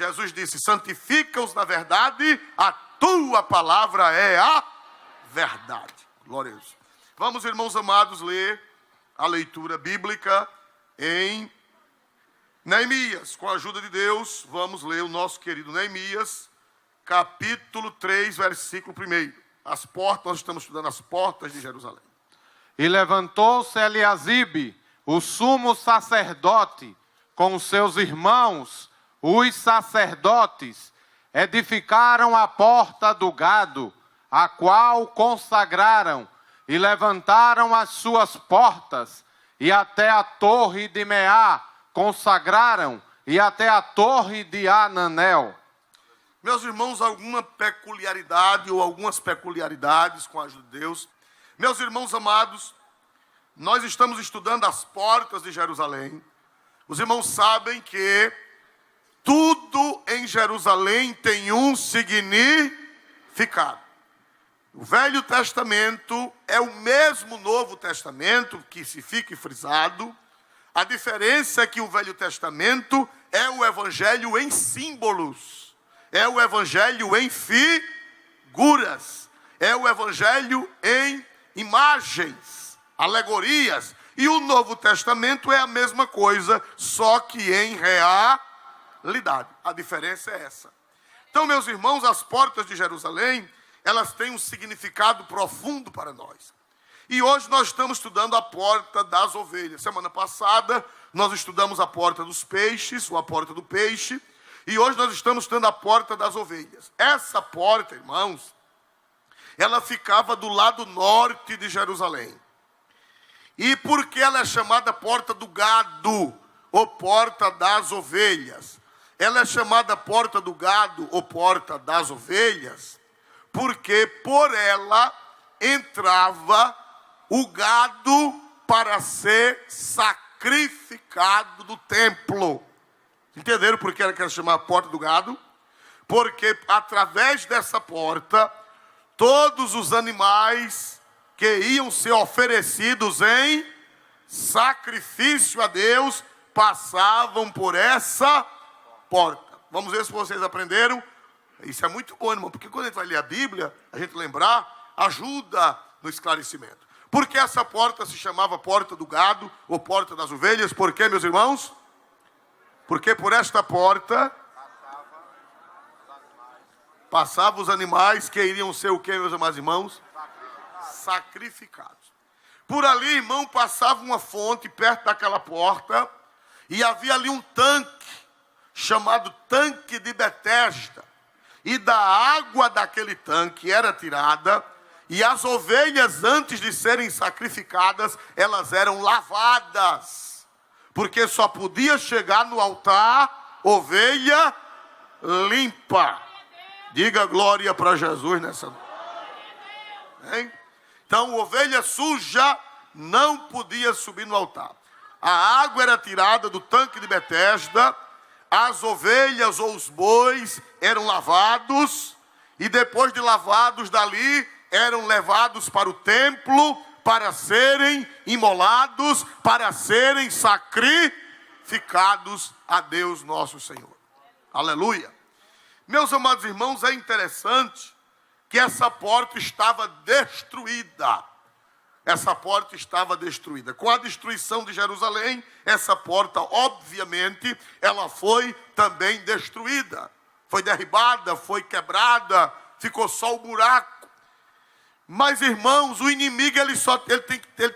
Jesus disse: santifica-os na verdade, a tua palavra é a verdade. Glória a Deus. Vamos, irmãos amados, ler a leitura bíblica em Neemias. Com a ajuda de Deus, vamos ler o nosso querido Neemias, capítulo 3, versículo 1. As portas, nós estamos estudando as portas de Jerusalém. E levantou-se Eliasibe, o sumo sacerdote, com os seus irmãos, os sacerdotes, edificaram a porta do gado, a qual consagraram, e levantaram as suas portas, e até a torre de Meá consagraram, e até a torre de Ananel. Meus irmãos, alguma peculiaridade ou algumas peculiaridades com a ajuda de Deus. Meus irmãos amados, nós estamos estudando as portas de Jerusalém. Os irmãos sabem que tudo em Jerusalém tem um significado. O Velho Testamento é o mesmo Novo Testamento, que se fique frisado. A diferença é que o Velho Testamento é o Evangelho em símbolos, é o Evangelho em figuras, é o Evangelho em imagens, alegorias. E o Novo Testamento é a mesma coisa, só que em realidade. A diferença é essa. Então, meus irmãos, as portas de Jerusalém, elas têm um significado profundo para nós. E hoje nós estamos estudando a porta das ovelhas. Semana passada nós estudamos a porta dos peixes, ou a porta do peixe. E hoje nós estamos estudando a porta das ovelhas. Essa porta, irmãos, ela ficava do lado norte de Jerusalém. E por que ela é chamada porta do gado, ou porta das ovelhas? Ela é chamada porta do gado, ou porta das ovelhas, porque por ela entrava o gado para ser sacrificado do templo. Entenderam por que ela quer chamar a porta do gado? Porque através dessa porta, todos os animais que iam ser oferecidos em sacrifício a Deus passavam por essa porta. Vamos ver se vocês aprenderam. Isso é muito bom, irmão, porque quando a gente vai ler a Bíblia, a gente lembrar, ajuda no esclarecimento. Por que essa porta se chamava porta do gado ou porta das ovelhas? Por quê, meus irmãos? Porque por esta porta passavam os animais que iriam ser o quê, meus amados irmãos? Sacrificados. Por ali, irmão, passava uma fonte perto daquela porta e havia ali um tanque chamado tanque de Betesda. E da água daquele tanque era tirada, e as ovelhas, antes de serem sacrificadas, elas eram lavadas, porque só podia chegar no altar ovelha limpa. Diga glória para Jesus nessa noite. Hein? Então, ovelha suja não podia subir no altar. A água era tirada do tanque de Betesda, as ovelhas ou os bois eram lavados, e depois de lavados dali, eram levados para o templo, para serem imolados, para serem sacrificados a Deus nosso Senhor. Aleluia. Meus amados irmãos, é interessante que essa porta estava destruída. Essa porta estava destruída. Com a destruição de Jerusalém, essa porta, obviamente, ela foi também destruída. Foi derribada, foi quebrada, ficou só o buraco. Mas, irmãos, o inimigo ele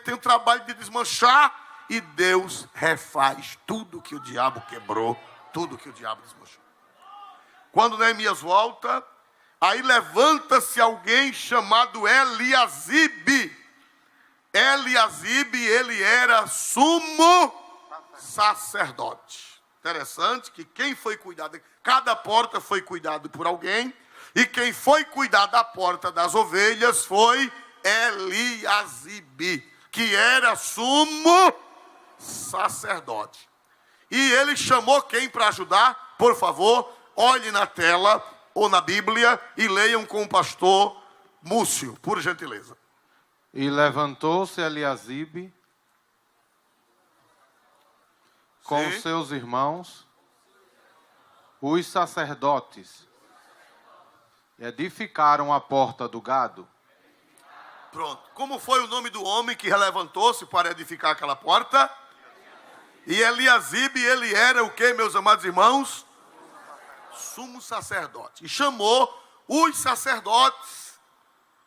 tem o trabalho de desmanchar, e Deus refaz tudo que o diabo quebrou, tudo que o diabo desmanchou. Quando Neemias volta, aí levanta-se alguém chamado Eliasibe. Eliasibe, ele era sumo sacerdote. Interessante que quem foi cuidado, cada porta foi cuidado por alguém, e quem foi cuidar da porta das ovelhas foi Eliasibe, que era sumo sacerdote. E ele chamou quem para ajudar? Por favor, olhe na tela ou na Bíblia e leiam com o pastor Múcio, por gentileza. E levantou-se Eliasibe com seus irmãos os sacerdotes edificaram a porta do gado. Pronto. Como foi o nome do homem que levantou-se para edificar aquela porta? E Eliasibe, ele era o que, meus amados irmãos? Sumo sacerdote. E chamou os sacerdotes,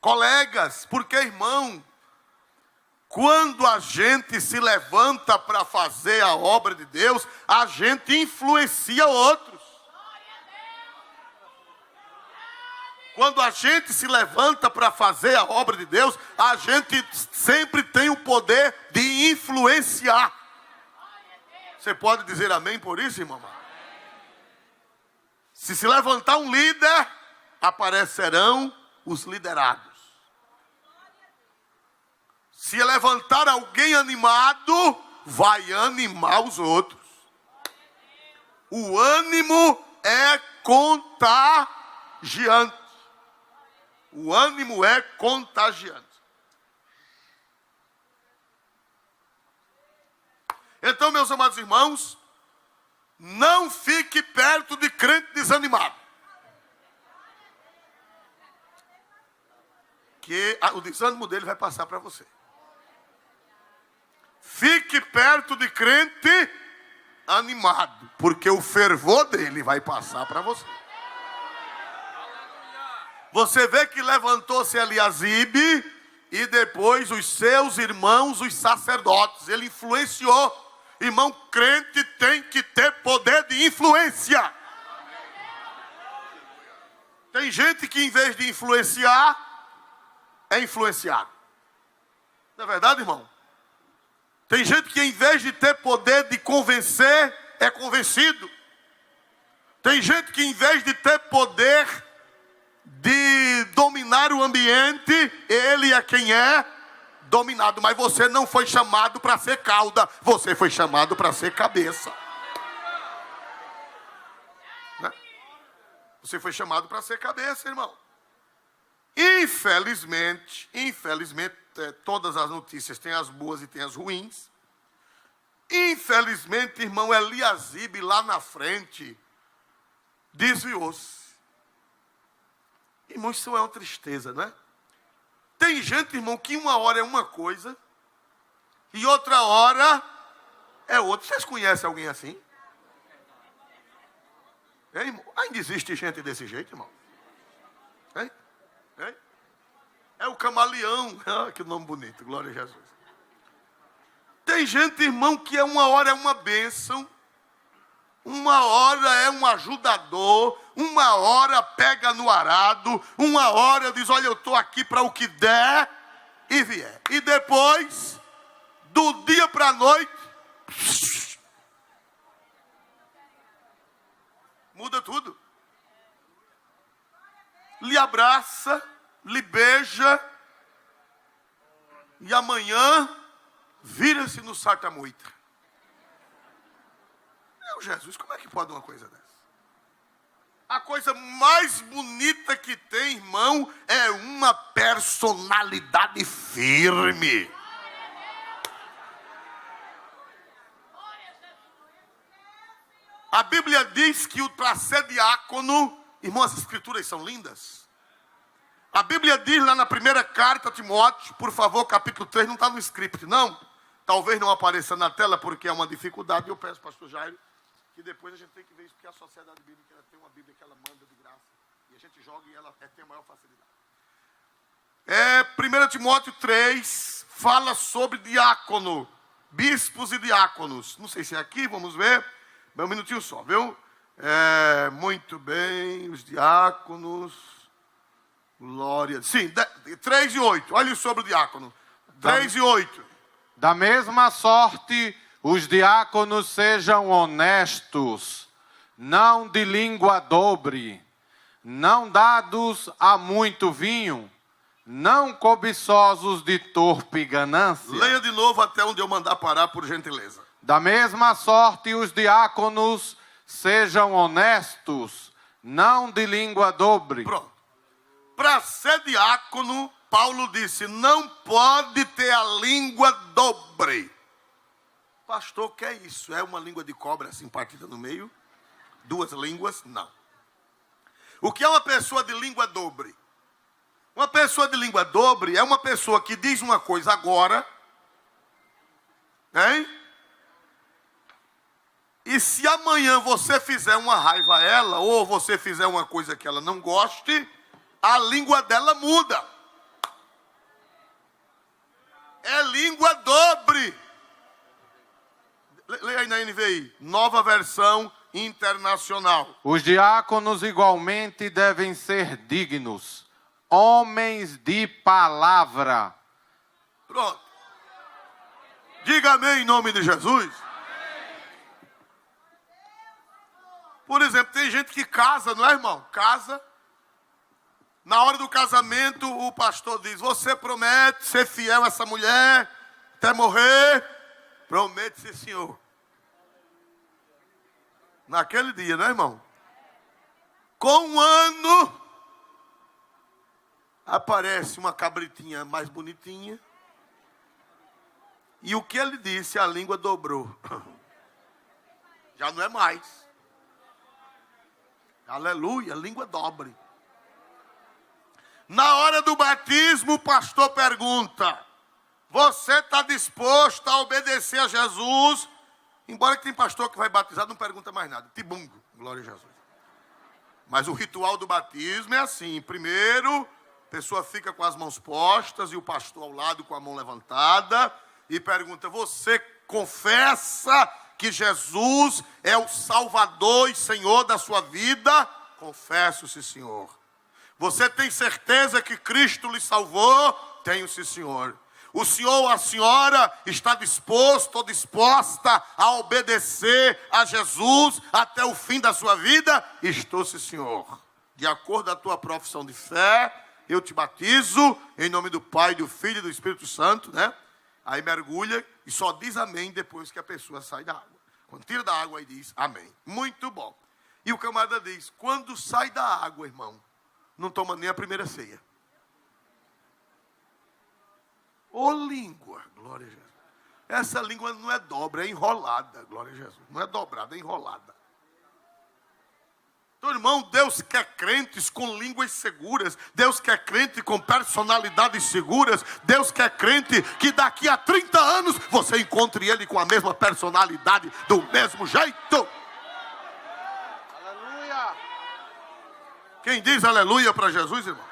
colegas, porque, irmão, quando a gente se levanta para fazer a obra de Deus, a gente influencia outros. Quando a gente se levanta para fazer a obra de Deus, a gente sempre tem o poder de influenciar. Você pode dizer amém por isso, irmão? Se levantar um líder, aparecerão os liderados. Se levantar alguém animado, vai animar os outros. O ânimo é contagiante. O ânimo é contagiante. Então, meus amados irmãos, não fique perto de crente desanimado. Que o desânimo dele vai passar para você. Fique perto de crente animado, porque o fervor dele vai passar para você. Você vê que levantou-se Eliasibe e depois os seus irmãos, os sacerdotes. Ele influenciou. Irmão, crente tem que ter poder de influência. Tem gente que em vez de influenciar, é influenciado. Não é verdade, irmão? Tem gente que em vez de ter poder de convencer, é convencido. Tem gente que em vez de ter poder de dominar o ambiente, ele é quem é dominado. Mas você não foi chamado para ser cauda, você foi chamado para ser cabeça. Né? Você foi chamado para ser cabeça, irmão. Infelizmente, todas as notícias têm as boas e têm as ruins. Infelizmente, irmão, Eliasibe lá na frente desviou-se. Irmão, isso é uma tristeza, não é? Tem gente, irmão, que uma hora é uma coisa e outra hora é outra. Vocês conhecem alguém assim? É, irmão? Ainda existe gente desse jeito, irmão? É o camaleão. Ah, que nome bonito, glória a Jesus. Tem gente, irmão, que uma hora é uma bênção, uma hora é um ajudador, uma hora pega no arado, uma hora diz, olha, eu estou aqui para o que der e vier. E depois, do dia para a noite, muda tudo. Lhe abraça, lhe beija, e amanhã vira-se no sarta-muita. Meu Jesus, como é que pode uma coisa dessa? A coisa mais bonita que tem, irmão, é uma personalidade firme. A Bíblia diz que para ser diácono, irmão, as escrituras são lindas. A Bíblia diz lá na primeira carta a Timóteo, por favor, capítulo 3, não está no script, não. Talvez não apareça na tela porque é uma dificuldade. Eu peço, pastor Jairo, que depois a gente tem que ver isso, porque a sociedade bíblica tem uma Bíblia que ela manda de graça. E a gente joga e ela tem a maior facilidade. 1 Timóteo 3 fala sobre diácono, bispos e diáconos. Não sei se é aqui, vamos ver. Um minutinho só, viu? Muito bem, os diáconos. Glória. Sim, 3 e 8. Olha sobre o diácono. 3 e 8. Da mesma sorte, os diáconos sejam honestos, não de língua dobre, não dados a muito vinho, não cobiçosos de torpe ganância. Leia de novo até onde eu mandar parar, por gentileza. Da mesma sorte, os diáconos sejam honestos, não de língua dobre. Pronto. Para ser diácono, Paulo disse, não pode ter a língua dobre. Pastor, o que é isso? É uma língua de cobra assim partida no meio? Duas línguas, não. O que é uma pessoa de língua dobre? Uma pessoa de língua dobre é uma pessoa que diz uma coisa agora, hein? E se amanhã você fizer uma raiva a ela, ou você fizer uma coisa que ela não goste, a língua dela muda. É língua dobre. Leia aí na NVI, Nova Versão Internacional. Os diáconos igualmente devem ser dignos, homens de palavra. Pronto. Diga amém em nome de Jesus. Por exemplo, tem gente que casa, não é, irmão? Casa. Na hora do casamento, o pastor diz: você promete ser fiel a essa mulher até morrer? Promete, sim, senhor. Naquele dia, não é, irmão? Com um ano, aparece uma cabritinha mais bonitinha. E o que ele disse, a língua dobrou. Já não é mais. Aleluia, língua dobre. Na hora do batismo, o pastor pergunta: você está disposto a obedecer a Jesus? Embora que tem pastor que vai batizar, não pergunta mais nada. Tibungo, glória a Jesus. Mas o ritual do batismo é assim. Primeiro, a pessoa fica com as mãos postas e o pastor ao lado com a mão levantada. E pergunta: você confessa que Jesus é o Salvador e Senhor da sua vida? Confesso, sim, Senhor. Você tem certeza que Cristo lhe salvou? Tenho, sim, Senhor. O senhor ou a senhora está disposto ou disposta a obedecer a Jesus até o fim da sua vida? Estou, sim, Senhor. De acordo com a tua profissão de fé, eu te batizo em nome do Pai, do Filho e do Espírito Santo, né? Aí mergulha e só diz amém depois que a pessoa sai da água. Quando tira da água, aí diz amém. Muito bom. E o camarada diz: quando sai da água, irmão, não toma nem a primeira ceia. Ô língua, glória a Jesus. Essa língua não é dobra, é enrolada, glória a Jesus. Não é dobrada, é enrolada. Então, irmão, Deus quer crentes com línguas seguras. Deus quer crente com personalidades seguras. Deus quer crente que daqui a 30 anos você encontre ele com a mesma personalidade, do mesmo jeito. Aleluia! Quem diz aleluia para Jesus, irmão?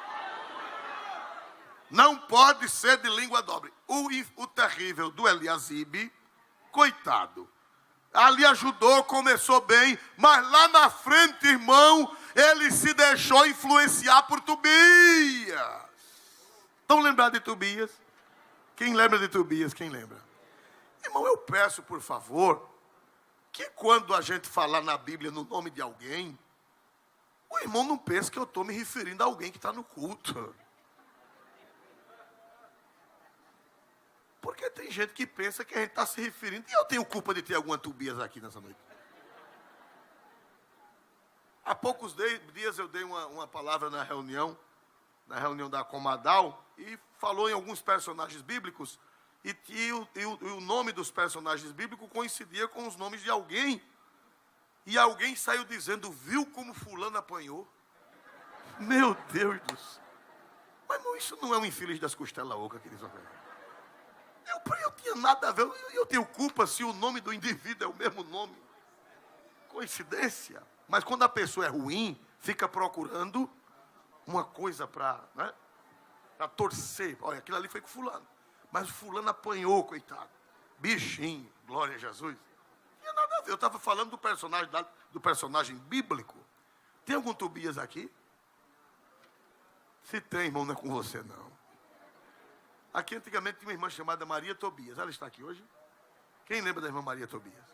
Não pode ser de língua dobre. O terrível do Eliasibe, coitado, ali ajudou, começou bem, mas lá na frente, irmão, ele se deixou influenciar por Tobias. Estão lembrados de Tobias? Quem lembra de Tobias? Quem lembra? Irmão, eu peço, por favor, que quando a gente falar na Bíblia no nome de alguém, o irmão não pense que eu estou me referindo a alguém que está no culto. Porque tem gente que pensa que a gente está se referindo. E eu tenho culpa de ter alguma Tobias aqui nessa noite. Há poucos dias eu dei uma palavra na reunião da Comadal, e falou em alguns personagens bíblicos, e o nome dos personagens bíblicos coincidia com os nomes de alguém. E alguém saiu dizendo: viu como fulano apanhou? Meu Deus do céu. Mas não, isso não é um infeliz das costelas ocas, queridos. Eu tinha nada a ver. Eu tenho culpa se o nome do indivíduo é o mesmo nome. Coincidência. Mas quando a pessoa é ruim, fica procurando uma coisa para, né, para torcer. Olha, aquilo ali foi com fulano. Mas o fulano apanhou, coitado. Bichinho, glória a Jesus. Não tinha nada a ver. Eu estava falando do personagem bíblico. Tem algum Tobias aqui? Se tem, irmão, não é com você, não. Aqui antigamente tinha uma irmã chamada Maria Tobias. Ela está aqui hoje? Quem lembra da irmã Maria Tobias?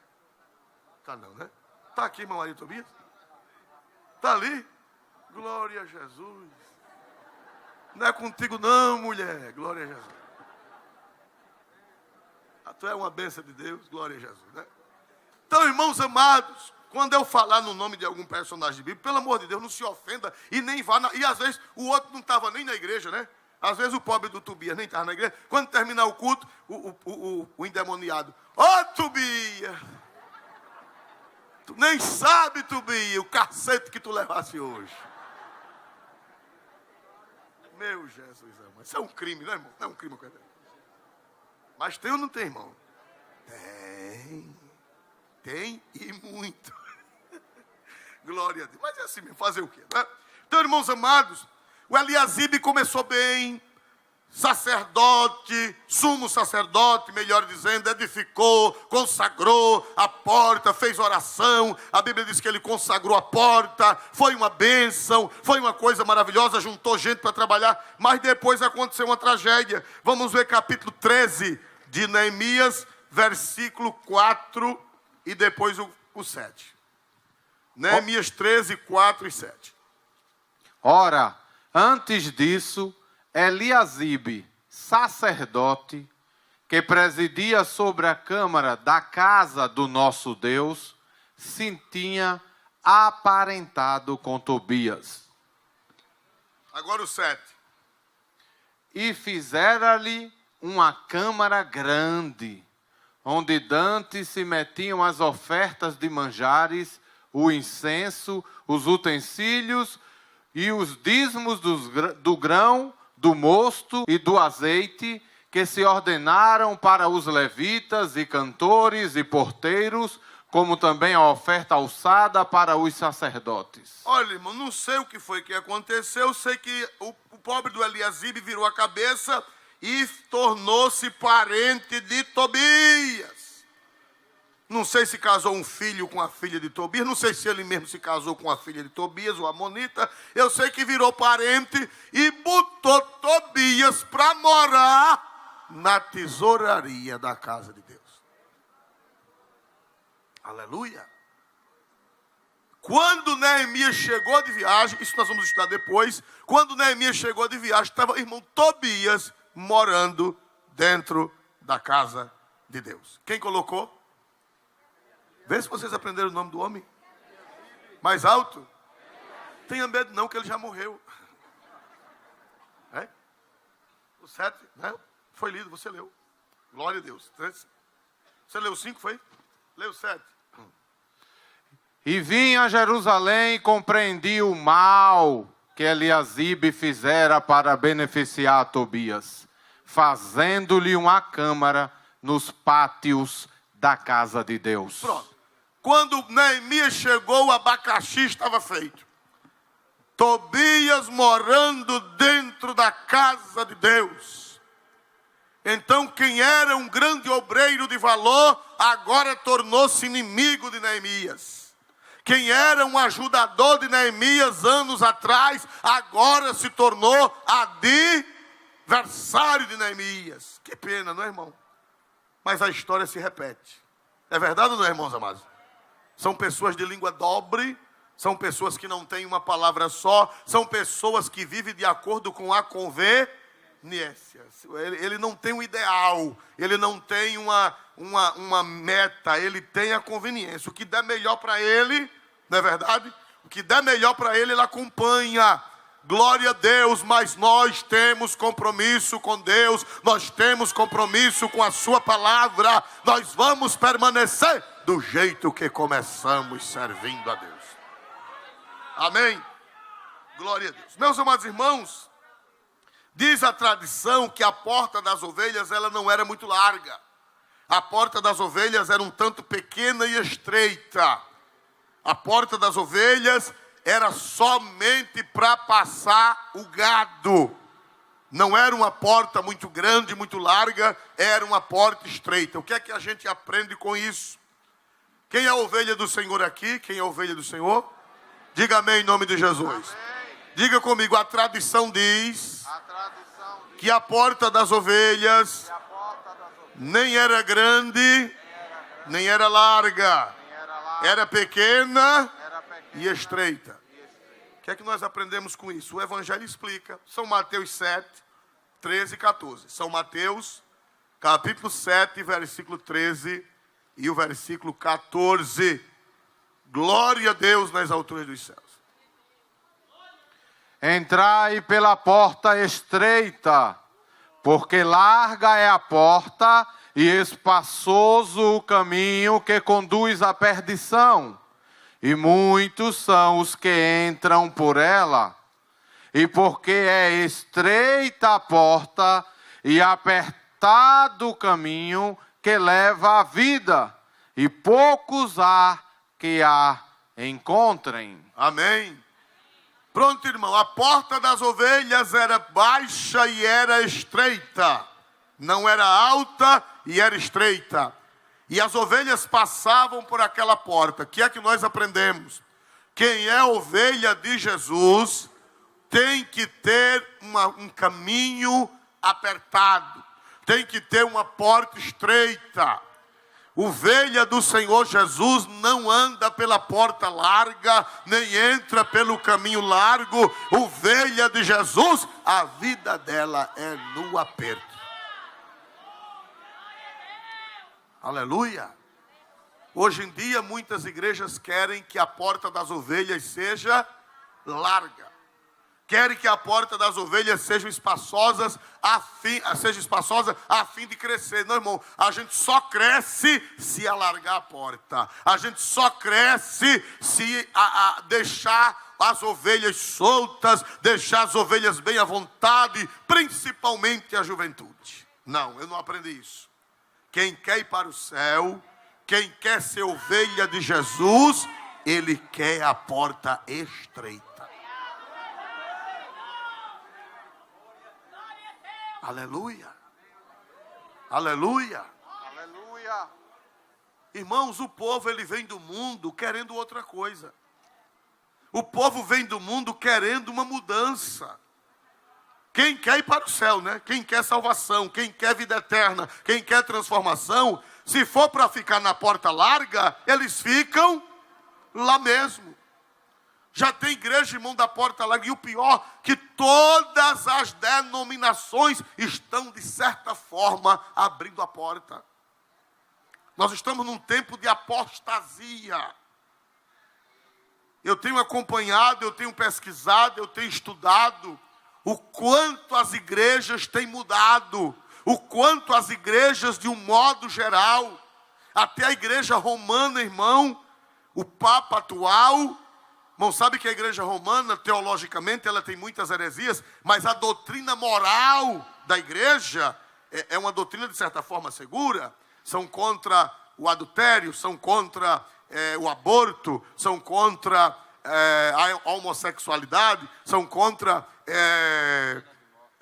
Tá não, né? Está aqui, irmã Maria Tobias? Está ali? Glória a Jesus. Não é contigo não, mulher. Glória a Jesus. Tu é uma bênção de Deus. Glória a Jesus, né? Então, irmãos amados, quando eu falar no nome de algum personagem bíblico, pelo amor de Deus, não se ofenda e nem vá. E às vezes o outro não estava nem na igreja, né? Às vezes o pobre do Tobias nem estava na igreja. Quando terminar o culto, o endemoniado: ó, Tobias! Tu nem sabe, Tobia, o cacete que tu levasse hoje. Meu Jesus, irmão. Isso é um crime, não é, irmão? Não é um crime. Mas tem ou não tem, irmão? Tem. Tem e muito. Glória a Deus. Mas é assim mesmo, fazer o quê? Né? Então, irmãos amados, o Eliasibe começou bem. Sacerdote, sumo sacerdote, melhor dizendo, edificou, consagrou a porta, fez oração. A Bíblia diz que ele consagrou a porta, foi uma bênção, foi uma coisa maravilhosa, juntou gente para trabalhar, mas depois aconteceu uma tragédia. Vamos ver capítulo 13 de Neemias, versículo 4 e depois o 7. Neemias 13, 4 e 7. Ora, antes disso, Eliasibe, sacerdote, que presidia sobre a câmara da casa do nosso Deus, se tinha aparentado com Tobias. Agora o 7. E fizera-lhe uma câmara grande, onde dantes se metiam as ofertas de manjares, o incenso, os utensílios e os dízimos do grão, do mosto e do azeite, que se ordenaram para os levitas e cantores e porteiros, como também a oferta alçada para os sacerdotes. Olha, irmão, não sei o que foi que aconteceu, sei que o pobre do Eliasibe virou a cabeça e tornou-se parente de Tobias. Não sei se casou um filho com a filha de Tobias, não sei se ele mesmo se casou com a filha de Tobias, o amonita. Eu sei que virou parente e botou Tobias para morar na tesouraria da casa de Deus. Aleluia. Quando Neemias chegou de viagem, isso nós vamos estudar depois, quando Neemias chegou de viagem, estava o irmão Tobias morando dentro da casa de Deus. Quem colocou? Vê se vocês aprenderam o nome do homem. Mais alto? Tenha medo não, que ele já morreu. É? O 7, né? Foi lido, você leu. Glória a Deus. Você leu 5, foi? Leu 7. E vim a Jerusalém e compreendi o mal que Eliasibe fizera para beneficiar Tobias, fazendo-lhe uma câmara nos pátios da casa de Deus. Pronto. Quando Neemias chegou, o abacaxi estava feito. Tobias morando dentro da casa de Deus. Então, quem era um grande obreiro de valor, agora tornou-se inimigo de Neemias. Quem era um ajudador de Neemias anos atrás, agora se tornou adversário de Neemias. Que pena, não é, irmão? Mas a história se repete. É verdade ou não é, irmãos amados? São pessoas de língua dobre, são pessoas que não têm uma palavra só, são pessoas que vivem de acordo com a conveniência. Ele não tem um ideal, ele não tem uma meta, ele tem a conveniência. O que der melhor para ele, não é verdade? O que der melhor para ele, ele acompanha. Glória a Deus, mas nós temos compromisso com Deus, nós temos compromisso com a sua palavra, nós vamos permanecer do jeito que começamos, servindo a Deus. Amém? Glória a Deus. Meus amados irmãos, diz a tradição que a porta das ovelhas ela não era muito larga. A porta das ovelhas era um tanto pequena e estreita. A porta das ovelhas era somente para passar o gado. Não era uma porta muito grande, muito larga, era uma porta estreita. O que é que a gente aprende com isso? Quem é a ovelha do Senhor aqui? Quem é a ovelha do Senhor? Diga amém em nome de Jesus. Amém. Diga comigo, a tradição diz que a porta das ovelhas nem era grande, nem era larga. Era pequena e estreita. O que é que nós aprendemos com isso? O Evangelho explica. São Mateus 7, 13 e 14. São Mateus, capítulo 7, versículo 13 e o versículo 14. Glória a Deus nas alturas dos céus. Entrai pela porta estreita, porque larga é a porta e espaçoso o caminho que conduz à perdição, e muitos são os que entram por ela. E porque é estreita a porta e apertado o caminho que leva à vida, e poucos há que a encontrem. Amém. Pronto, irmão, a porta das ovelhas era baixa e era estreita. Não era alta e era estreita. E as ovelhas passavam por aquela porta. O que é que nós aprendemos? Quem é ovelha de Jesus tem que ter um caminho apertado. Tem que ter uma porta estreita. Ovelha do Senhor Jesus não anda pela porta larga, nem entra pelo caminho largo. Ovelha de Jesus, a vida dela é no aperto. Aleluia. Hoje em dia, muitas igrejas querem que a porta das ovelhas seja larga. Querem que a porta das ovelhas seja espaçosa a fim de crescer. Não, irmão, a gente só cresce se alargar a porta. A gente só cresce se deixar as ovelhas soltas, deixar as ovelhas bem à vontade, principalmente a juventude. Não, eu não aprendi isso. Quem quer ir para o céu, quem quer ser ovelha de Jesus, ele quer a porta estreita. Aleluia. Aleluia. Aleluia. Irmãos, o povo ele vem do mundo querendo outra coisa. O povo vem do mundo querendo uma mudança. Quem quer ir para o céu, né? Quem quer salvação, quem quer vida eterna, quem quer transformação, se for para ficar na porta larga, eles ficam lá mesmo. Já tem igreja, irmão, da porta larga. E o pior, que todas as denominações estão, de certa forma, abrindo a porta. Nós estamos num tempo de apostasia. Eu tenho acompanhado, eu tenho pesquisado, eu tenho estudado o quanto as igrejas têm mudado, o quanto as igrejas, de um modo geral, até a igreja romana, irmão, o Papa atual, irmão, sabe que a igreja romana, teologicamente, ela tem muitas heresias, mas a doutrina moral da igreja é uma doutrina, de certa forma, segura. São contra o adultério, são contra o aborto, são contra a homossexualidade, são contra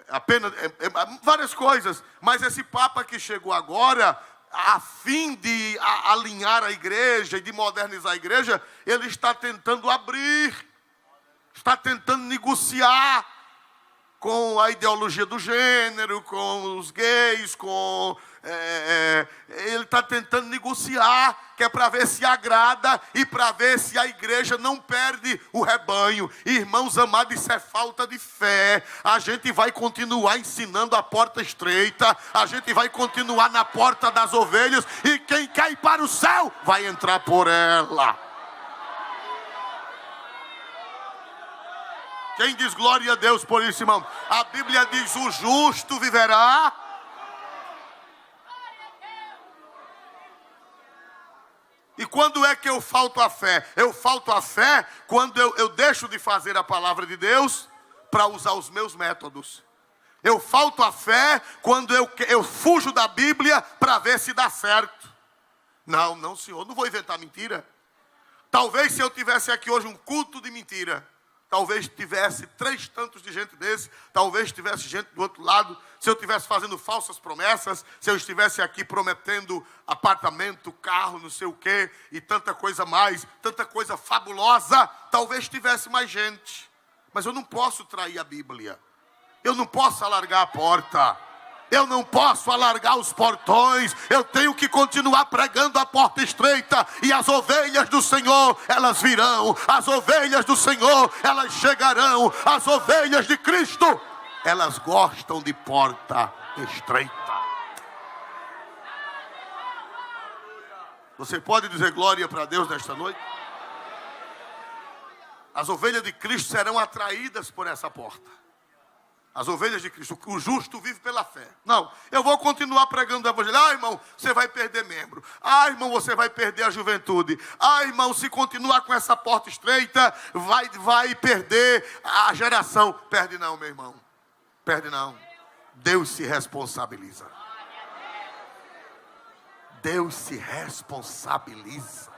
apenas várias coisas. Mas esse Papa que chegou agora, a fim de alinhar a igreja e de modernizar a igreja, ele está tentando abrir, está tentando negociar com a ideologia do gênero, com os gays, ele está tentando negociar, que é para ver se agrada e para ver se a igreja não perde o rebanho. Irmãos amados, isso é falta de fé. A gente vai continuar ensinando a porta estreita, a gente vai continuar na porta das ovelhas, e quem quer ir para o céu vai entrar por ela. Quem diz glória a Deus por isso, irmão? A Bíblia diz: o justo viverá. E quando é que eu falto a fé? Eu falto a fé quando eu deixo de fazer a palavra de Deus para usar os meus métodos. Eu falto a fé quando eu fujo da Bíblia para ver se dá certo. Não, senhor, não vou inventar mentira. Talvez se eu tivesse aqui hoje um culto de mentira, talvez tivesse 3 tantos de gente desse, talvez tivesse gente do outro lado. Se eu estivesse fazendo falsas promessas, se eu estivesse aqui prometendo apartamento, carro, não sei o quê, e tanta coisa mais, tanta coisa fabulosa, talvez tivesse mais gente. Mas eu não posso trair a Bíblia. Eu não posso alargar a porta. Eu não posso alargar os portões. Eu tenho que continuar pregando a porta estreita. E as ovelhas do Senhor, elas virão. As ovelhas do Senhor, elas chegarão. As ovelhas de Cristo, elas gostam de porta estreita. Você pode dizer glória para Deus nesta noite? As ovelhas de Cristo serão atraídas por essa porta. As ovelhas de Cristo, o justo vive pela fé. Não, eu vou continuar pregando o evangelho. Ah, irmão, você vai perder membro. Ah, irmão, você vai perder a juventude. Ah, irmão, se continuar com essa porta estreita, vai perder a geração. Perde não, meu irmão. Perde não. Deus se responsabiliza. Deus se responsabiliza.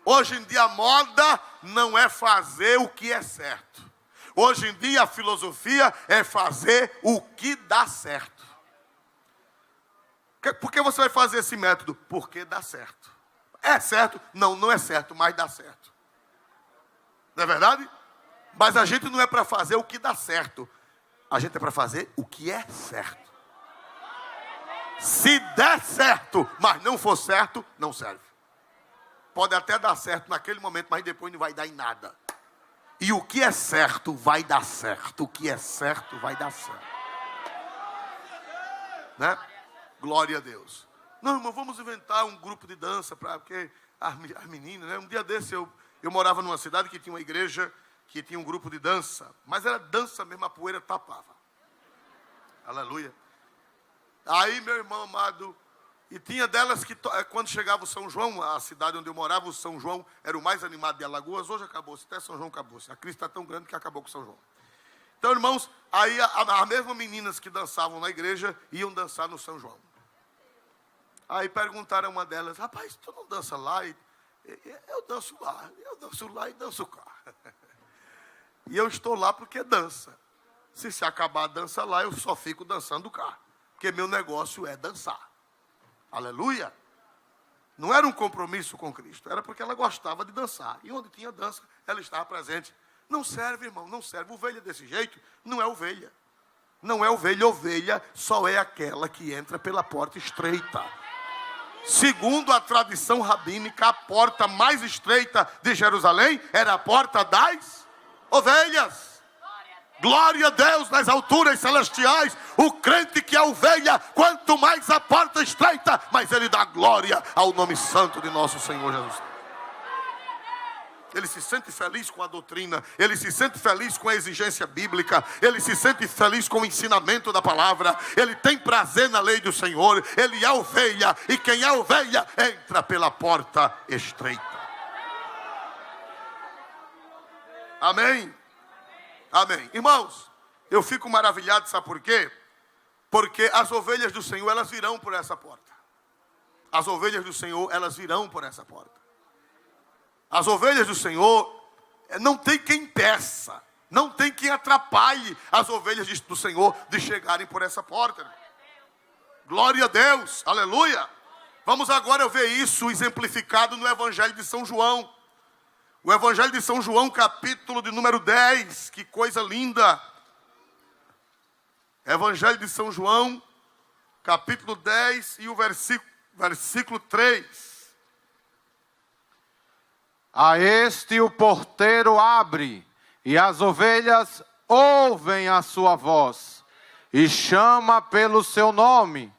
Hoje em dia a moda não é fazer o que é certo. Hoje em dia a filosofia é fazer o que dá certo. Por que você vai fazer esse método? Porque dá certo. É certo? Não, não é certo, mas dá certo. Não é verdade? Mas a gente não é para fazer o que dá certo. A gente é para fazer o que é certo. Se der certo, mas não for certo, não serve. Pode até dar certo naquele momento, mas depois não vai dar em nada. E o que é certo vai dar certo. O que é certo vai dar certo. Né? Glória a Deus. Não, irmão, vamos inventar um grupo de dança, porque as meninas, né? Um dia desse eu morava numa cidade que tinha uma igreja que tinha um grupo de dança. Mas era dança mesmo, a poeira tapava. Aleluia. Aí, meu irmão amado... E tinha delas que, quando chegava o São João, a cidade onde eu morava, o São João era o mais animado de Alagoas. Hoje acabou-se, até São João acabou-se. A crise está tão grande que acabou com São João. Então, irmãos, aí as mesmas meninas que dançavam na igreja iam dançar no São João. Aí perguntaram a uma delas: rapaz, tu não dança lá? Eu danço lá e danço cá. E eu estou lá porque dança. Se acabar a dança lá, eu só fico dançando cá. Porque meu negócio é dançar. Aleluia. Não era um compromisso com Cristo. Era porque ela gostava de dançar. E onde tinha dança, ela estava presente. Não serve, irmão, não serve. Ovelha desse jeito não é ovelha. Não é ovelha. Ovelha só é aquela que entra pela porta estreita. Segundo a tradição rabínica, a porta mais estreita de Jerusalém era a porta das ovelhas. Glória a Deus nas alturas celestiais. O crente que é ovelha, quanto mais a porta estreita, mais ele dá glória ao nome santo de nosso Senhor Jesus. Ele se sente feliz com a doutrina, ele se sente feliz com a exigência bíblica, ele se sente feliz com o ensinamento da palavra, ele tem prazer na lei do Senhor, ele é ovelha, e quem é ovelha entra pela porta estreita. Amém? Amém. Irmãos, eu fico maravilhado, sabe por quê? Porque as ovelhas do Senhor, elas virão por essa porta. As ovelhas do Senhor, elas virão por essa porta. As ovelhas do Senhor, não tem quem impeça, não tem quem atrapalhe as ovelhas do Senhor de chegarem por essa porta. Glória a Deus, aleluia. Vamos agora ver isso exemplificado no Evangelho de São João. O Evangelho de São João, capítulo de número 10. Que coisa linda. Evangelho de São João, capítulo 10 e o versículo 3. A este o porteiro abre, e as ovelhas ouvem a sua voz, e chama pelo seu nome,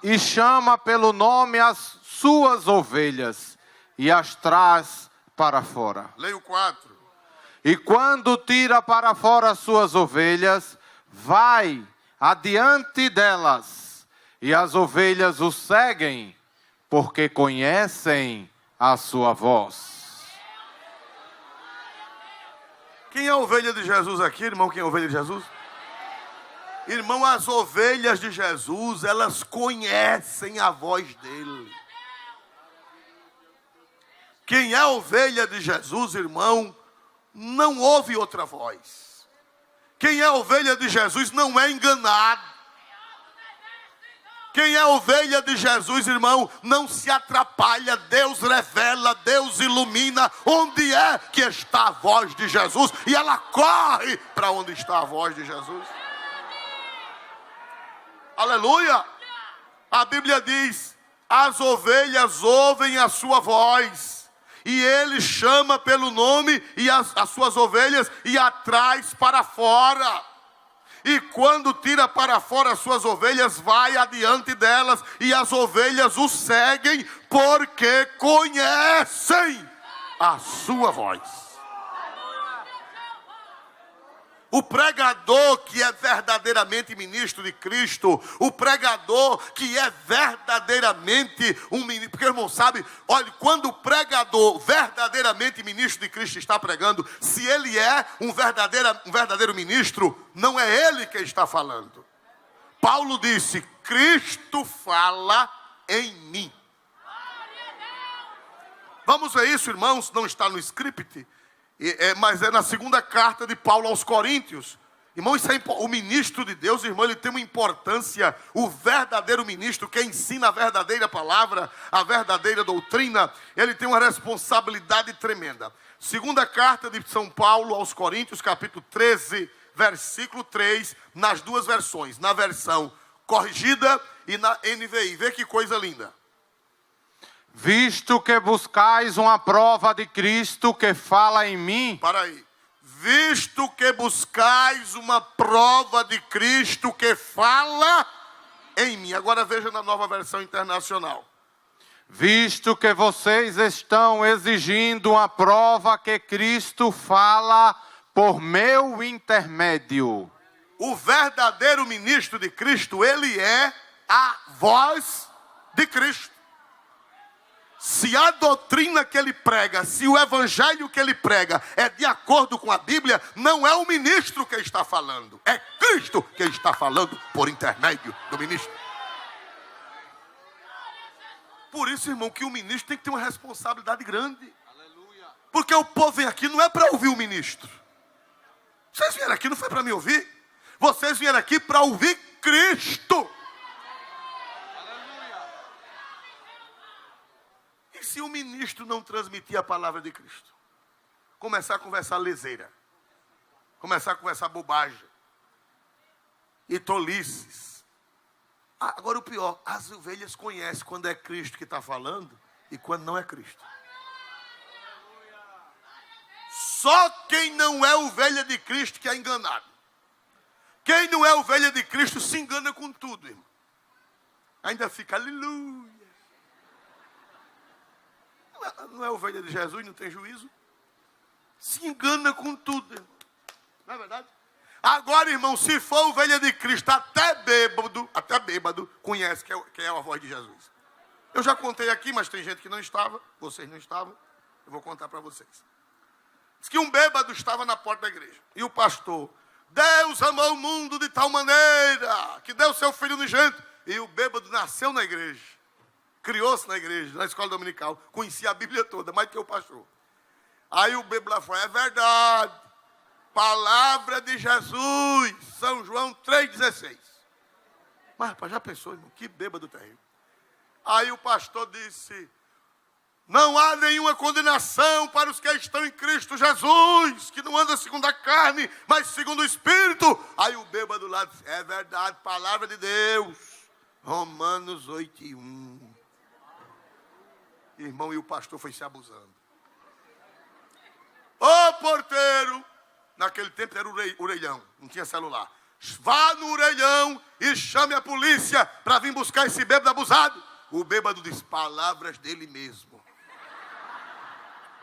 e chama pelo nome as suas ovelhas, e as traz para fora. Leia o 4. E quando tira para fora as suas ovelhas, vai adiante delas, e as ovelhas o seguem, porque conhecem a sua voz. Quem é a ovelha de Jesus aqui, irmão? Quem é a ovelha de Jesus? Irmão, as ovelhas de Jesus, elas conhecem a voz dele. Quem é ovelha de Jesus, irmão, não ouve outra voz. Quem é ovelha de Jesus não é enganado. Quem é ovelha de Jesus, irmão, não se atrapalha. Deus revela, Deus ilumina onde é que está a voz de Jesus. E ela corre para onde está a voz de Jesus. Aleluia! A Bíblia diz: as ovelhas ouvem a sua voz. E ele chama pelo nome e as suas ovelhas e a traz para fora. E quando tira para fora as suas ovelhas, vai adiante delas. E as ovelhas o seguem porque conhecem a sua voz. O pregador que é verdadeiramente ministro de Cristo, o pregador que é verdadeiramente um ministro, porque irmão sabe, olha, quando o pregador verdadeiramente ministro de Cristo está pregando, se ele é um verdadeiro ministro, não é ele que está falando. Paulo disse, Cristo fala em mim. Vamos ver isso, irmãos, não está no script, mas é na segunda carta de Paulo aos Coríntios. Irmão, isso é o ministro de Deus, irmão, ele tem uma importância. O verdadeiro ministro que ensina a verdadeira palavra, a verdadeira doutrina, ele tem uma responsabilidade tremenda. Segunda carta de São Paulo aos Coríntios, capítulo 13, versículo 3, nas duas versões, na versão corrigida e na NVI. Vê que coisa linda. Visto que buscais uma prova de Cristo que fala em mim. Para aí. Visto que buscais uma prova de Cristo que fala em mim. Agora veja na nova versão internacional. Visto que vocês estão exigindo uma prova que Cristo fala por meu intermédio. O verdadeiro ministro de Cristo, ele é a voz de Cristo. Se a doutrina que ele prega, se o evangelho que ele prega é de acordo com a Bíblia, não é o ministro que está falando, é Cristo que está falando por intermédio do ministro. Por isso, irmão, que o ministro tem que ter uma responsabilidade grande. Porque o povo vem aqui não é para ouvir o ministro. Vocês vieram aqui não foi para me ouvir. Vocês vieram aqui para ouvir Cristo. E se o ministro não transmitir a palavra de Cristo? Começar a conversar leseira. Começar a conversar bobagem. E tolices. Agora o pior, as ovelhas conhecem quando é Cristo que está falando e quando não é Cristo. Só quem não é ovelha de Cristo que é enganado. Quem não é ovelha de Cristo se engana com tudo, irmão. Ainda fica aleluia. Não é ovelha de Jesus, não tem juízo. Se engana com tudo, irmão. Não é verdade? Agora, irmão, se for ovelha de Cristo, até bêbado, conhece que é a voz de Jesus. Eu já contei aqui, mas tem gente que não estava. Vocês não estavam. Eu vou contar para vocês. Diz que um bêbado estava na porta da igreja. E o pastor, Deus amou o mundo de tal maneira que deu seu filho unigênito. E o bêbado nasceu na igreja. Criou-se na igreja, na escola dominical. Conhecia a Bíblia toda, mais do que o pastor. Aí o bêbado lá falou, é verdade. Palavra de Jesus. São João 3,16. Mas, rapaz, já pensou, irmão? Que bêbado terrível. Aí o pastor disse, não há nenhuma condenação para os que estão em Cristo Jesus, que não anda segundo a carne, mas segundo o Espírito. Aí o bêbado lá disse, é verdade, palavra de Deus. Romanos 8:1. Irmão, e o pastor foi se abusando. Ô porteiro, naquele tempo era orelhão, não tinha celular. Vá no orelhão e chame a polícia para vir buscar esse bêbado abusado. O bêbado diz, palavras dele mesmo.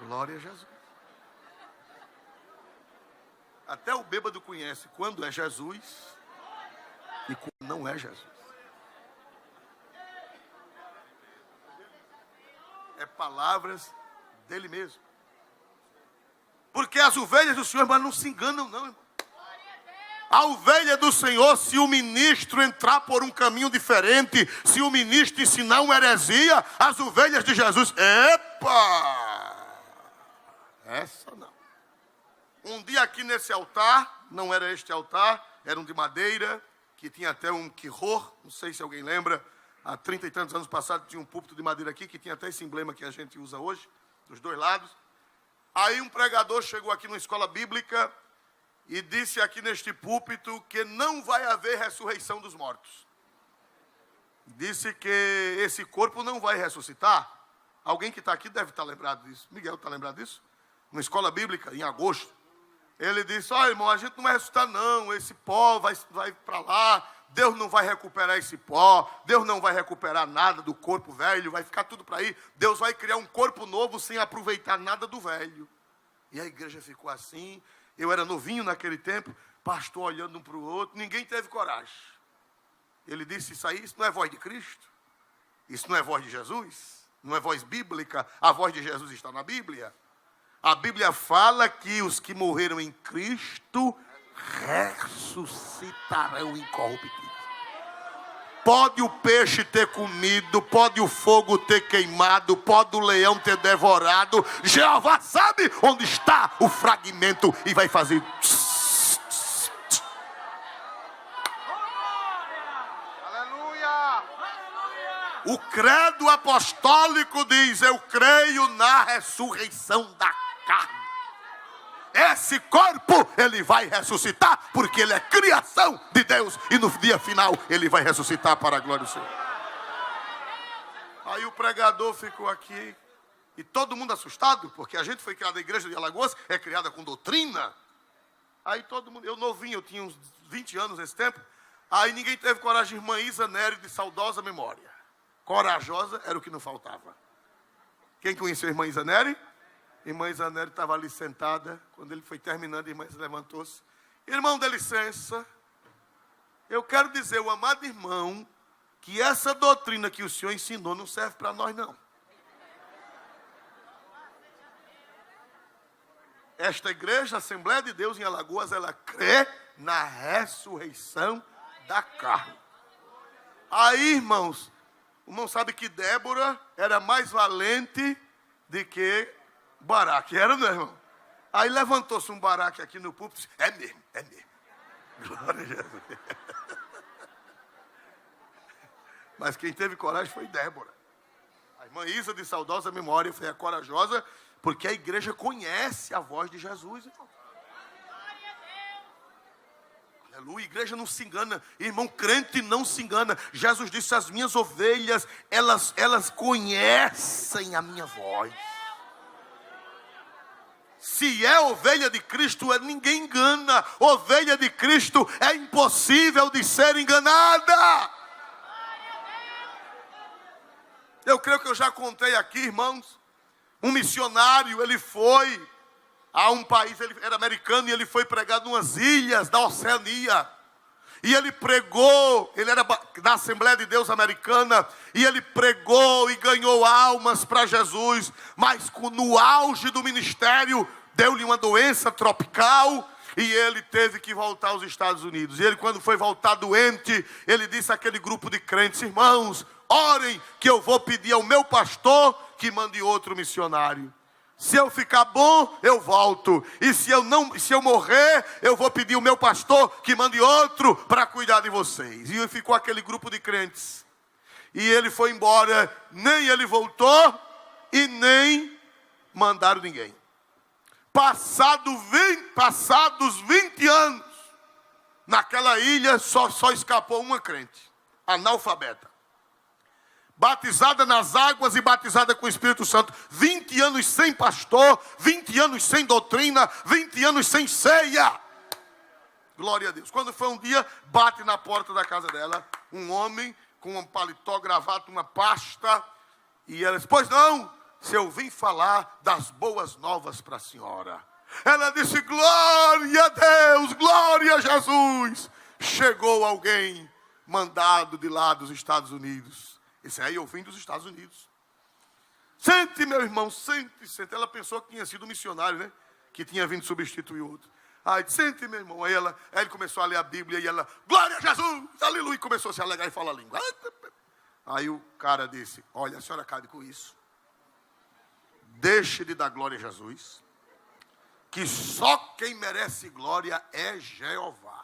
Glória a Jesus. Até o bêbado conhece quando é Jesus e quando não é Jesus. É palavras dele mesmo. Porque as ovelhas do Senhor, mas não se enganam não, irmão. A ovelha do Senhor, se o ministro entrar por um caminho diferente, se o ministro ensinar uma heresia, as ovelhas de Jesus, epa! Essa não. Um dia aqui nesse altar, não era este altar, era um de madeira, que tinha até um quiror, não sei se alguém lembra, há 30 e tantos anos passados tinha um púlpito de madeira aqui, que tinha até esse emblema que a gente usa hoje, dos dois lados. Aí um pregador chegou aqui numa escola bíblica e disse aqui neste púlpito que não vai haver ressurreição dos mortos. Disse que esse corpo não vai ressuscitar. Alguém que está aqui deve estar lembrado disso. Miguel está lembrado disso? Numa escola bíblica, em agosto. Ele disse, ó irmão, a gente não vai ressuscitar não, esse pó vai para lá, Deus não vai recuperar esse pó, Deus não vai recuperar nada do corpo velho, vai ficar tudo para aí. Deus vai criar um corpo novo sem aproveitar nada do velho. E a igreja ficou assim. Eu era novinho naquele tempo. pastor olhando um para o outro, ninguém teve coragem. Ele disse, isso não é voz de Cristo? Isso não é voz de Jesus? Não é voz bíblica? A voz de Jesus está na Bíblia. A Bíblia fala que os que morreram em Cristo ressuscitarão incorruptíveis. Pode o peixe ter comido, pode o fogo ter queimado, pode o leão ter devorado. Jeová sabe onde está o fragmento e vai fazer. Aleluia! O credo apostólico diz: eu creio na ressurreição da carne. Esse corpo ele vai ressuscitar, porque ele é criação de Deus, e no dia final ele vai ressuscitar para a glória do Senhor. Aí o pregador ficou aqui, e todo mundo assustado, porque a gente foi criado, a igreja de Alagoas é criada com doutrina. Aí todo mundo, eu novinho, eu tinha uns 20 anos nesse tempo, aí ninguém teve coragem. Irmã Isa Nery, de saudosa memória, corajosa era o que não faltava. Quem conheceu a irmã Isa Nery? Irmã Isa Nery estava ali sentada. Quando ele foi terminando, a irmã Isa levantou-se. Irmão, dê licença. Eu quero dizer, o amado irmão, que essa doutrina que o senhor ensinou não serve para nós, não. Esta igreja, a Assembleia de Deus em Alagoas, ela crê na ressurreição da carne. Aí, irmãos, o irmão sabe que Débora era mais valente do que Baraque, era, não é, irmão? Aí levantou-se um Baraque aqui no púlpito e disse, é mesmo, é mesmo. Glória a Jesus. Mas quem teve coragem foi Débora. A irmã Isa, de saudosa memória, foi a corajosa, porque a igreja conhece a voz de Jesus, irmão. Aleluia, a igreja não se engana. Irmão, crente não se engana. Jesus disse, as minhas ovelhas, elas conhecem a minha voz. Se é ovelha de Cristo, ninguém engana. Ovelha de Cristo é impossível de ser enganada. Eu creio que eu já contei aqui, irmãos. Um missionário, ele foi a um país, ele era americano, e ele foi pregar em umas ilhas da Oceania. E ele pregou, ele era da Assembleia de Deus Americana, e ele pregou e ganhou almas para Jesus, mas no auge do ministério, deu-lhe uma doença tropical, e ele teve que voltar aos Estados Unidos. E ele, quando foi voltar doente, ele disse àquele grupo de crentes, irmãos, orem que eu vou pedir ao meu pastor que mande outro missionário. Se eu ficar bom, eu volto. E se eu morrer, eu vou pedir ao meu pastor que mande outro para cuidar de vocês. E ficou aquele grupo de crentes. E ele foi embora, nem ele voltou e nem mandaram ninguém. Passados 20 anos, naquela ilha só escapou uma crente, analfabeta. Batizada nas águas e batizada com o Espírito Santo. 20 anos sem pastor, 20 anos sem doutrina, 20 anos sem ceia. Glória a Deus. Quando foi um dia, bate na porta da casa dela um homem com um paletó, gravata, uma pasta. E ela disse, pois não, se eu vim falar das boas novas para a senhora. Ela disse, glória a Deus, glória a Jesus. Chegou alguém mandado de lá dos Estados Unidos. Esse aí eu vim dos Estados Unidos. Sente, meu irmão, sente. Ela pensou que tinha sido missionário, né? Que tinha vindo substituir outro. Aí, sente, meu irmão. Aí ele começou a ler a Bíblia e ela, glória a Jesus, aleluia. E começou a se alegrar e falar a língua. Aí o cara disse, olha, a senhora acabe com isso. Deixe de dar glória a Jesus. Que só quem merece glória é Jeová.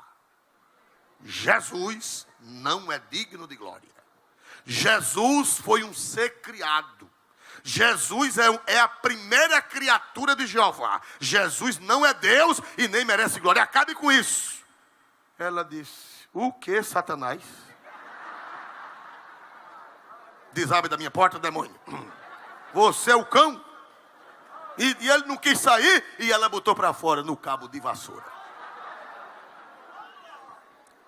Jesus não é digno de glória. Jesus foi um ser criado. Jesus é a primeira criatura de Jeová. Jesus não é Deus e nem merece glória. Acabe com isso. Ela disse, o que, Satanás? Desabe da minha porta, demônio. Você é o cão? E ele não quis sair e ela botou para fora no cabo de vassoura.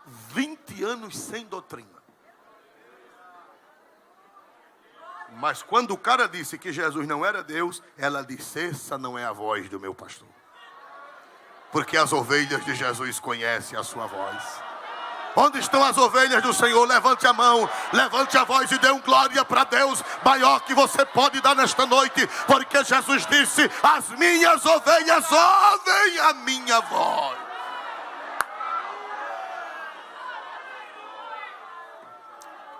20 anos sem doutrina. Mas quando o cara disse que Jesus não era Deus, ela disse, essa não é a voz do meu pastor. Porque as ovelhas de Jesus conhecem a sua voz. Onde estão as ovelhas do Senhor? Levante a mão, levante a voz e dê um glória para Deus maior que você pode dar nesta noite. Porque Jesus disse: as minhas ovelhas ouvem a minha voz.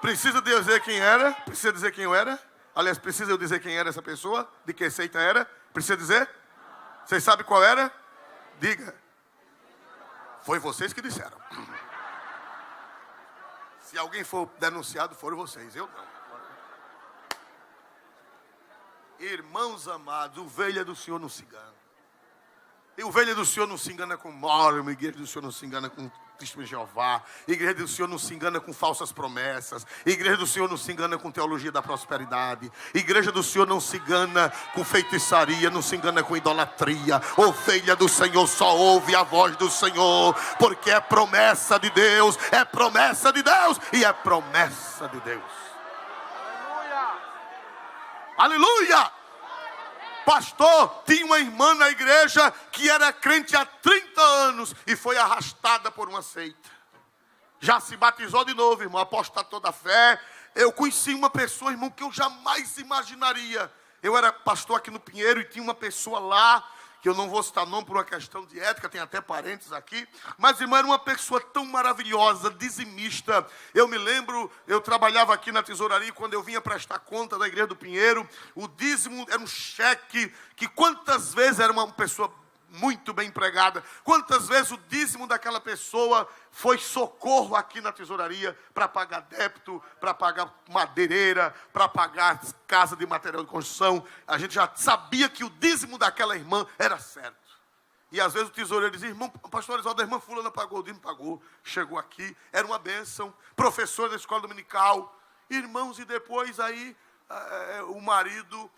Precisa dizer quem era? Precisa dizer quem eu era? Aliás, precisa eu dizer quem era essa pessoa? De que seita era? Precisa dizer? Vocês sabem qual era? Diga. Foi vocês que disseram. Se alguém for denunciado, foram vocês, eu não. Irmãos amados, ovelha do Senhor não se engana. E ovelha do Senhor não se engana com Mormon, igreja do Senhor não se engana com Testemunho de Jeová, igreja do Senhor não se engana com falsas promessas, igreja do Senhor não se engana com teologia da prosperidade, igreja do Senhor não se engana com feitiçaria, não se engana com idolatria. Ovelha do Senhor só ouve a voz do Senhor, porque é promessa de Deus, é promessa de Deus e é promessa de Deus. Aleluia! Aleluia! Pastor, tinha uma irmã na igreja que era crente há 30 anos e foi arrastada por uma seita. Já se batizou de novo, irmão, apostatou da fé. Eu conheci uma pessoa, irmão, que eu jamais imaginaria. Eu era pastor aqui no Pinheiro e tinha uma pessoa lá, que eu não vou citar nome por uma questão de ética, tem até parentes aqui, mas, irmão, era uma pessoa tão maravilhosa, dizimista. Eu me lembro, eu trabalhava aqui na tesouraria, quando eu vinha prestar conta da igreja do Pinheiro, o dízimo era um cheque, que quantas vezes era uma pessoa muito bem empregada, quantas vezes o dízimo daquela pessoa foi socorro aqui na tesouraria para pagar débito, para pagar madeireira, para pagar casa de material de construção. A gente já sabia que o dízimo daquela irmã era certo. E às vezes o tesoureiro dizia: irmão, pastor Oswaldo, a irmã fulana pagou, o dízimo pagou, chegou aqui, era uma bênção, professor da escola dominical, irmãos, e depois aí o marido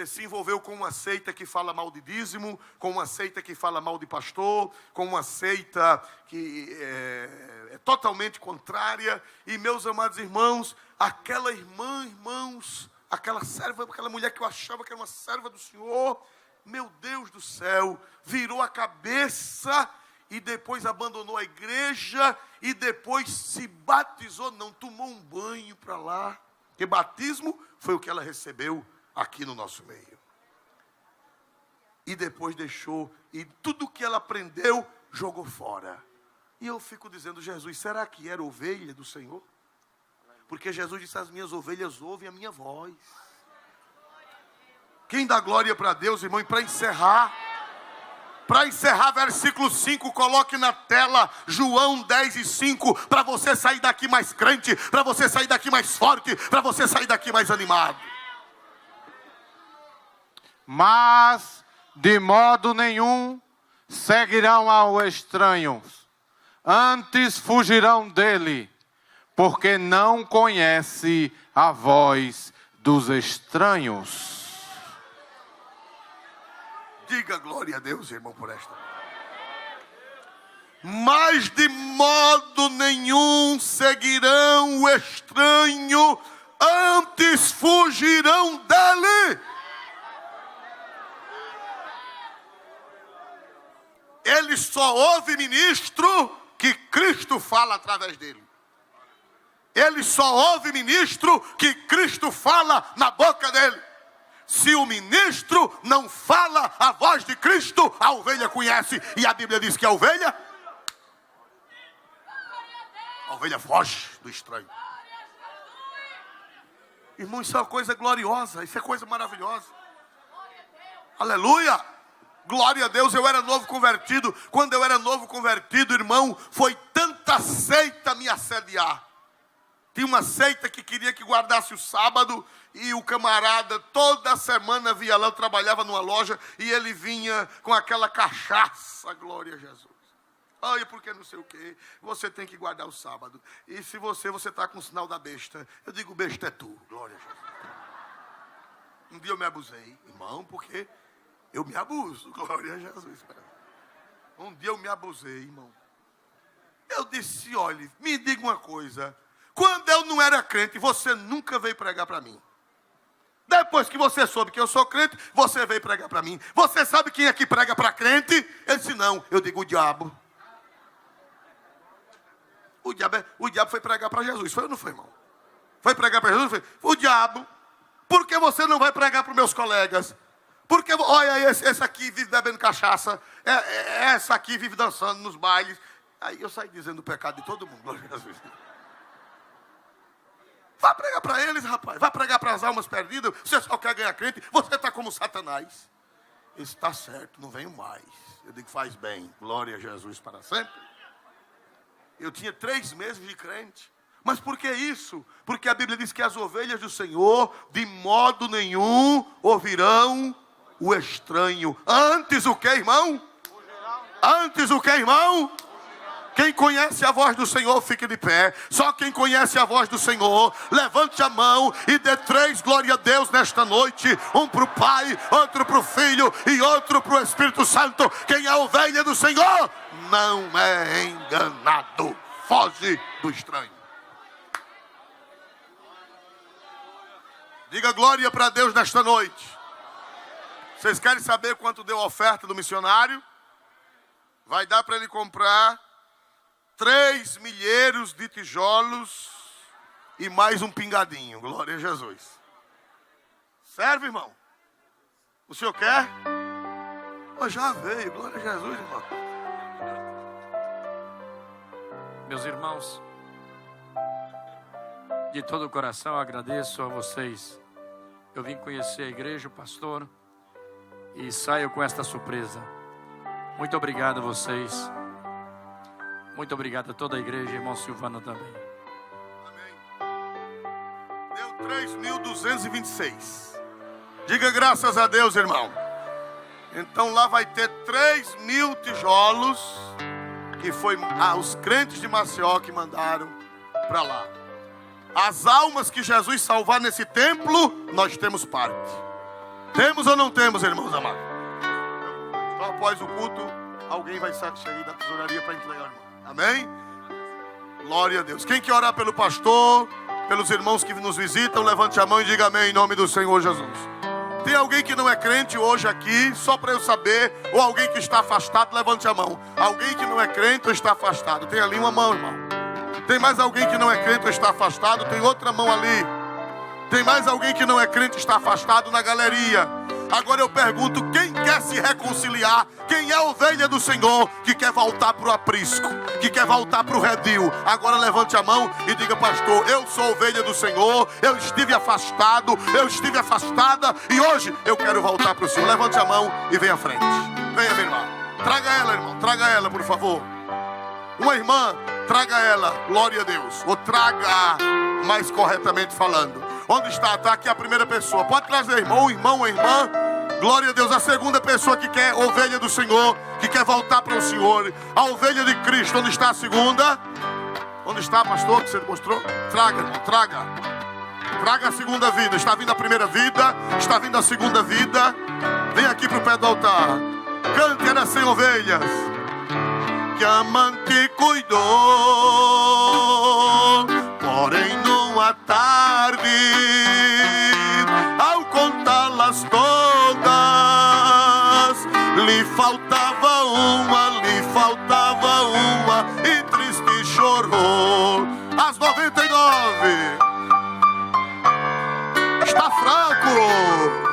se envolveu com uma seita que fala mal de dízimo, com uma seita que fala mal de pastor, com uma seita que é totalmente contrária. E, meus amados irmãos, aquela irmã, irmãos, aquela serva, aquela mulher que eu achava que era uma serva do Senhor, meu Deus do céu, virou a cabeça e depois abandonou a igreja e depois se batizou, não, tomou um banho para lá, porque batismo foi o que ela recebeu aqui no nosso meio. E depois deixou, e tudo que ela aprendeu, jogou fora. E eu fico dizendo: Jesus, será que era ovelha do Senhor? Porque Jesus disse: as minhas ovelhas ouvem a minha voz. Quem dá glória para Deus, irmão? E para encerrar, versículo 5, coloque na tela João 10:5, para você sair daqui mais crente, para você sair daqui mais forte, para você sair daqui mais animado. Mas de modo nenhum seguirão ao estranho, antes fugirão dele, porque não conhece a voz dos estranhos. Diga glória a Deus, irmão, por esta. Mas de modo nenhum seguirão o estranho, antes fugirão dele. Ele só ouve ministro que Cristo fala através dele. Ele só ouve ministro que Cristo fala na boca dele. Se o ministro não fala a voz de Cristo, a ovelha conhece. E a Bíblia diz que a ovelha foge do estranho. Irmão, isso é uma coisa gloriosa, isso é coisa maravilhosa. Aleluia! Glória a Deus. Eu era novo convertido. Quando eu era novo convertido, irmão, foi tanta seita me assediar. Tinha uma seita que queria que guardasse o sábado, e o camarada toda semana via lá, eu trabalhava numa loja, e ele vinha com aquela cachaça, glória a Jesus. Olha, porque não sei o quê, você tem que guardar o sábado. E se você está com o sinal da besta, eu digo: besta é tu, glória a Jesus. Um dia eu me abusei, irmão, porque eu me abuso, glória a Jesus. Um dia eu me abusei, irmão. Eu disse: olha, me diga uma coisa. Quando eu não era crente, você nunca veio pregar para mim. Depois que você soube que eu sou crente, você veio pregar para mim. Você sabe quem é que prega para crente? Ele disse, não. Eu digo, o diabo. O diabo foi pregar para Jesus. Foi ou não foi, irmão? Foi pregar para Jesus? Foi. O diabo. Por que você não vai pregar para os meus colegas? Porque, olha, esse aqui vive bebendo cachaça. Essa aqui vive dançando nos bailes. Aí eu saí dizendo o pecado de todo mundo. Glória a Jesus. Vai pregar para eles, rapaz. Vai pregar para as almas perdidas. Você só quer ganhar crente. Você está como Satanás. Isso está certo, não venho mais. Eu digo, faz bem. Glória a Jesus para sempre. Eu tinha 3 meses de crente. Mas por que isso? Porque a Bíblia diz que as ovelhas do Senhor de modo nenhum ouvirão o estranho. Antes o que, irmão? Antes o que, irmão? Quem conhece a voz do Senhor, fique de pé. Só quem conhece a voz do Senhor, levante a mão e dê 3 glória a Deus nesta noite. Um para o Pai, outro para o Filho e outro para o Espírito Santo. Quem é ovelha do Senhor, não é enganado. Foge do estranho. Diga glória para Deus nesta noite. Vocês querem saber quanto deu a oferta do missionário? Vai dar para ele comprar 3 milheiros de tijolos e mais um pingadinho. Glória a Jesus. Serve, irmão? O senhor quer? Oh, já veio. Glória a Jesus, irmão. Meus irmãos, de todo o coração agradeço a vocês. Eu vim conhecer a igreja, o pastor, e saio com esta surpresa. Muito obrigado a vocês. Muito obrigado a toda a igreja, irmão Silvano também. Amém. Deu 3.226. Diga graças a Deus, irmão. Então lá vai ter 3.000 tijolos, que foi os crentes de Maceió que mandaram para lá. As almas que Jesus salvar nesse templo, nós temos parte. Temos ou não temos, irmãos amados? Então após o culto, alguém vai sair da tesouraria para entregar o irmão. Amém? Glória a Deus. Quem quer orar pelo pastor, pelos irmãos que nos visitam, levante a mão e diga amém em nome do Senhor Jesus. Tem alguém que não é crente hoje aqui, só para eu saber, ou alguém que está afastado, levante a mão. Alguém que não é crente ou está afastado? Tem ali uma mão, irmão. Tem mais alguém que não é crente ou está afastado? Tem outra mão ali. Tem mais alguém que não é crente e está afastado na galeria. Agora eu pergunto, quem quer se reconciliar? Quem é a ovelha do Senhor que quer voltar para o aprisco, que quer voltar para o redil? Agora levante a mão e diga, pastor, eu sou ovelha do Senhor, eu estive afastado, eu estive afastada e hoje eu quero voltar para o Senhor. Levante a mão e venha à frente. Venha, minha irmã. Traga ela, irmão. Traga ela, por favor. Uma irmã, traga ela. Glória a Deus. Ou traga, mais corretamente falando. Onde está? Está aqui a primeira pessoa. Pode trazer, irmão, ou irmã. Glória a Deus. A segunda pessoa que quer ovelha do Senhor, que quer voltar para o Senhor. A ovelha de Cristo. Onde está a segunda? Onde está, pastor, que você mostrou? Traga, irmão, traga. Traga a segunda vida. Está vindo a primeira vida. Está vindo a segunda vida. Vem aqui para o pé do altar. Cante, era sem ovelhas. Que a amante cuidou, porém numa tarde, ao contá-las todas, lhe faltava uma, e triste chorou. As 99, está fraco.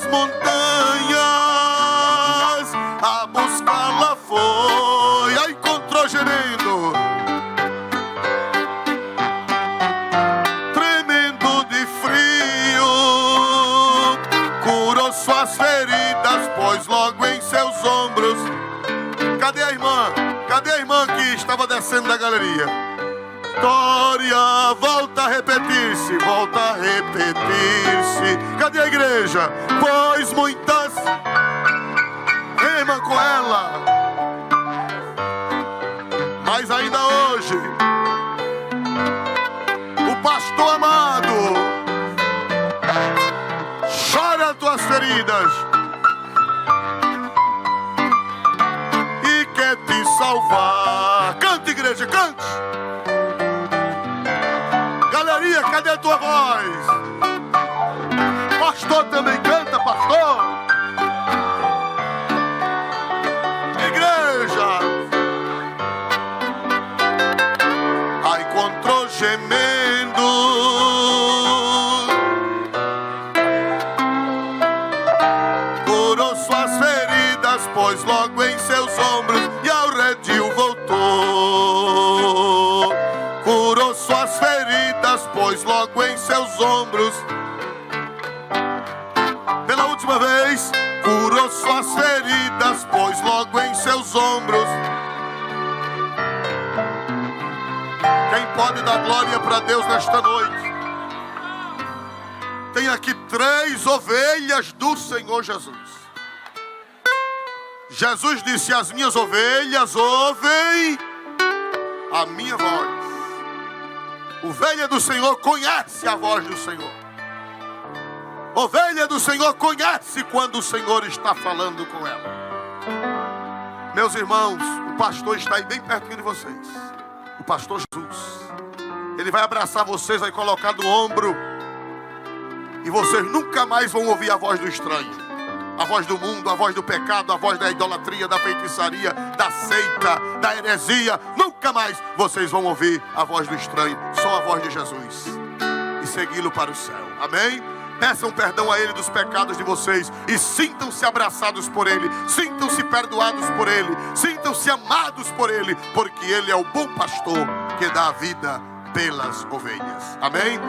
Montanhas a buscá-la foi, a encontrou gemendo, tremendo de frio, curou suas feridas, pôs logo em seus ombros. Cadê a irmã? Cadê a irmã que estava descendo da galeria? História volta a repetir-se, volta a repetir-se. Cadê a igreja? Pois muitas, vem, irmã, com ela. Mas ainda hoje, o pastor amado chora as tuas feridas e quer te salvar. Cante, igreja, cante. cadê a tua voz? Pastor também canta, pastor. Igreja. A encontrou gemendo, curou suas feridas, pôs logo em seus ombros e ao redil voltou. Curou suas feridas, pôs logo em seus ombros. Pela última vez, curou suas feridas, pôs logo em seus ombros. Quem pode dar glória para Deus nesta noite? Tem aqui 3 ovelhas do Senhor Jesus. Jesus disse: as minhas ovelhas ouvem a minha voz. Ovelha do Senhor conhece a voz do Senhor. Ovelha do Senhor conhece quando o Senhor está falando com ela. Meus irmãos, o pastor está aí bem pertinho de vocês. O pastor Jesus. Ele vai abraçar vocês, vai colocar no ombro. E vocês nunca mais vão ouvir a voz do estranho. A voz do mundo, a voz do pecado, a voz da idolatria, da feitiçaria, da seita, da heresia. Nunca mais vocês vão ouvir a voz do estranho. Só a voz de Jesus. E segui-lo para o céu. Amém? Peçam perdão a Ele dos pecados de vocês. E sintam-se abraçados por Ele. Sintam-se perdoados por Ele. Sintam-se amados por Ele. Porque Ele é o bom pastor que dá a vida pelas ovelhas. Amém?